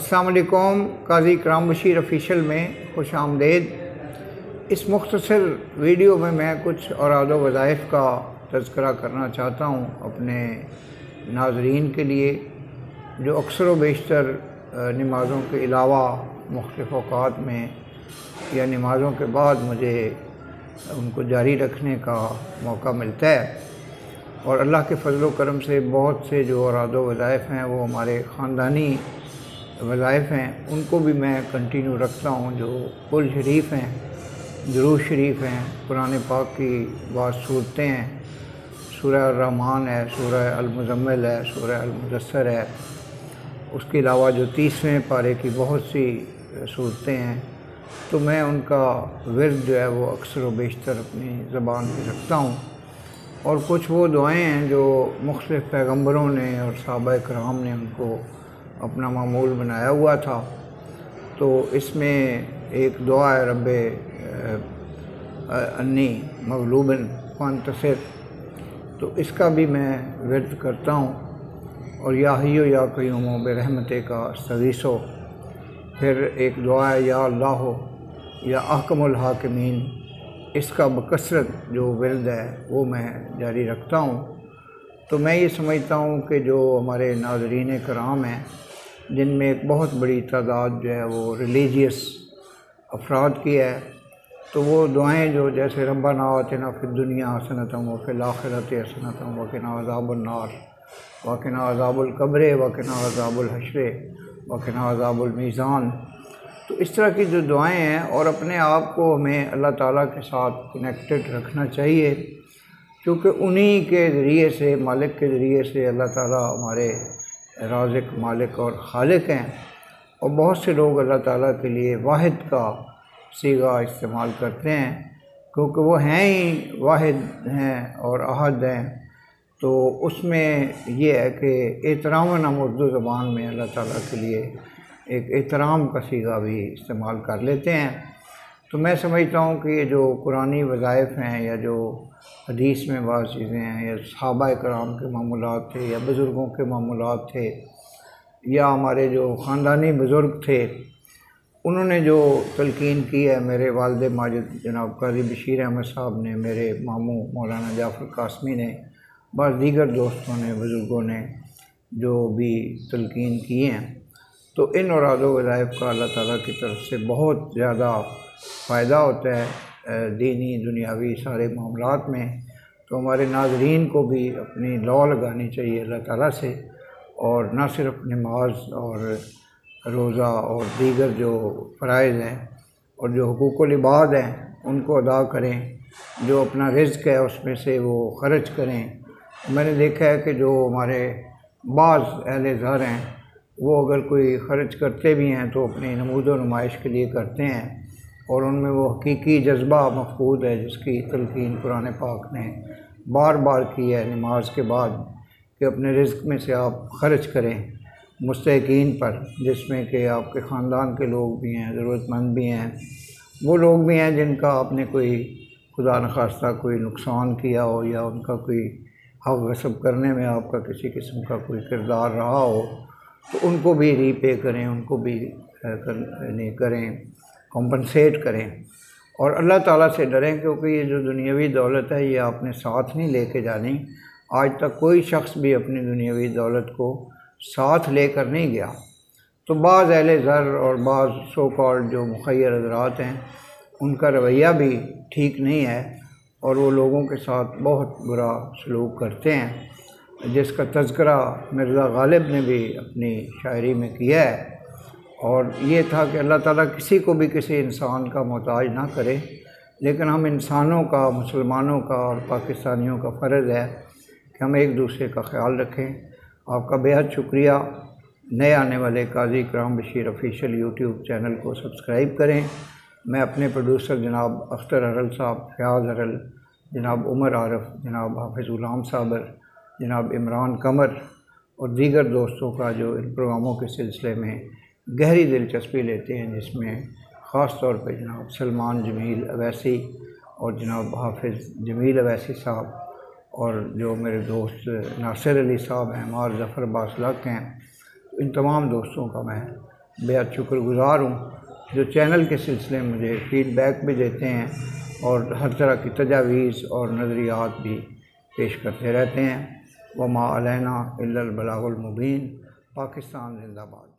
अस्सलाम वालेकुम। काज़ी इकराम बशीर ऑफिशियल में खुश आमदीद। इस मुख्तसर वीडियो में मैं कुछ औराद वज़ाइफ का तज़किरा करना चाहता हूँ अपने नाज़रीन के लिए, जो अक्सर व बेशतर नमाज़ों के अलावा मुख्तलिफ़ औक़ात में या नमाज़ों के बाद मुझे उनको जारी रखने का मौका मिलता है। और अल्लाह के फ़ज़ल व करम से बहुत से जो औराद वज़ाइफ हैं वो हमारे ख़ानदानी वज़ाइफ हैं, उनको भी मैं कंटिन्यू रखता हूँ, जो कुल शरीफ हैं, दुरूद शरीफ हैं, कुरान पाक की बात सूरतें हैं, सूरह अर-रहमान है, सूरह अल-मुज़म्मिल है, सूरह अल-मुदस्सिर है। उसके अलावा जो 30वें पारे की बहुत सी सूरतें हैं, तो मैं उनका विर्द जो है वो अक्सर व बेशतर अपनी ज़बान पर रखता हूँ। और कुछ वो दुआएँ हैं जो मुख्तलिफ़ पैगम्बरों ने और सहाबा कराम ने उनको अपना मामूल बनाया हुआ था। तो इसमें एक दुआ है, रब्बे अन्नी मग़लूबन फ़अंतसिर, तो इसका भी मैं विर्द करता हूँ। और या हय्यु या क़य्यूमु बिरहमतिक अस्तगीसु। फिर एक दुआ है, या अल्लाह या अहकमुल हाकिमीन, इसका बकसरत जो विर्द है वो मैं जारी रखता हूँ। तो मैं ये समझता हूँ कि जो हमारे नाज़रीन कराम हैं, जिनमें एक बहुत बड़ी तादाद जो है वो रिलीजियस अफराद की है, तो वो दुआएँ जो जैसे रब्बना आतिना फिद दुनिया हसनतम व फिल आखिरति हसनतम व क़िना अज़ाबन नार व क़िना अज़ाबुल क़ब्र व क़िना अज़ाबुल हश्र व क़िना अज़ाबुल मीज़ान, तो इस तरह की जो दुआएँ हैं, और अपने आप को हमें अल्लाह ताला के साथ कनेक्टेड रखना चाहिए, क्योंकि उन्हीं के ज़रिए से, मालिक के ज़रिए से अल्लाह ताला हमारे राज़िक, मालिक और खालिक हैं। और बहुत से लोग अल्लाह ताला के लिए वाहिद का सीगा इस्तेमाल करते हैं, क्योंकि वो हैं ही वाहिद हैं और अहद हैं। तो उसमें ये है कि एहतरामन हम उर्दू ज़बान में अल्लाह ताला के लिए एक एहतराम का सीगा भी इस्तेमाल कर लेते हैं। तो मैं समझता हूँ कि ये जो कुरानी वज़ाइफ हैं, या जो हदीस में बाज़ चीज़ें हैं, या सहाबा कराम के मामूलात थे, या बुज़ुर्गों के मामूलात थे, या हमारे जो ख़ानदानी बुज़ुर्ग थे, उन्होंने जो तलक़ीन की है, मेरे वालिद माजिद जनाब काज़ी बशीर अहमद साहब ने, मेरे मामू मौलाना जाफ़र कासमी ने, बाज़ दीगर दोस्तों ने, बुज़ुर्गों ने जो भी तलक़ीन की हैं, तो इन औराद वज़ाइफ का अल्लाह ताला की तरफ से बहुत ज़्यादा फ़ायदा होता है दीनी दुनियावी सारे मामलात में। तो हमारे नाज़रीन को भी अपनी लौ लगानी चाहिए अल्लाह ताला से, और न सिर्फ नमाज और रोज़ा और दीगर जो फ़राइज़ हैं और जो हुकूकुल इबाद हैं उनको अदा करें, जो अपना रिज़्क़ है उसमें से वो ख़र्च करें। मैंने देखा है कि जो हमारे बाज़ अहले ज़र हैं, वो अगर कोई ख़र्च करते भी हैं तो अपनी नमूद व नुमाइश के लिए करते हैं, और उनमें वो हकीकी जज्बा मफ़क़ूद है जिसकी तलक़ीन कुरान पाक ने बार बार की है नमाज के बाद, कि अपने रिज़्क़ में से आप ख़र्च करें मुस्तहिक़ीन पर, जिसमें कि आपके ख़ानदान के लोग भी हैं, ज़रूरतमंद भी हैं, वो लोग भी हैं जिनका आपने कोई खुदा न खास्ता कोई नुकसान किया हो, या उनका कोई हक़ गस्ब करने में आपका किसी किस्म का कोई किरदार रहा हो, तो उनको भी रीपे करें, उनको भी करें, कॉम्पनसेट करें, और अल्लाह ताला से डरें, क्योंकि ये जो दुनियावी दौलत है ये आपने साथ नहीं लेके जानी। आज तक कोई शख्स भी अपनी दुनियावी दौलत को साथ लेकर नहीं गया। तो बाज़ अहले ज़र और बाज़ सो कॉल्ड जो मुख़य्यर हज़रात हैं, उनका रवैया भी ठीक नहीं है, और वो लोगों के साथ बहुत बुरा सलूक करते हैं, जिसका तज़किरा मिर्ज़ा गालिब ने भी अपनी शायरी में किया है। और ये था कि अल्लाह ताला किसी को भी किसी इंसान का मोहताज ना करे, लेकिन हम इंसानों का, मुसलमानों का और पाकिस्तानियों का फ़र्ज़ है कि हम एक दूसरे का ख्याल रखें। आपका बेहद शुक्रिया। नए आने वाले काज़ी इकराम बशीर ऑफिशियल यूट्यूब चैनल को सब्सक्राइब करें। मैं अपने प्रोड्यूसर जनाब अख्तर हरल साहब, फ़याज़ हरल, जनाब उमर आरफ, जनाब हाफिज़ ग़ुलाम साबर, जनाब इमरान कमर और दीगर दोस्तों का जो इन प्रोग्रामों के सिलसिले में गहरी दिलचस्पी लेते हैं, जिसमें ख़ास तौर पे जनाब सलमान जमील अवैसी और जनाब हाफिज़ जमील अवैसी साहब, और जो मेरे दोस्त नासिर अली साहब हैं, मार ज़फ़र बासलक हैं, इन तमाम दोस्तों का मैं बेहद शुक्रगुज़ार हूँ जो चैनल के सिलसिले में मुझे फ़ीडबैक भी देते हैं और हर तरह की तजावीज़ और नज़रियात भी पेश करते रहते हैं। वमा अलैना इल्लल बलागुल मुबीन। पाकिस्तान जिंदाबाद।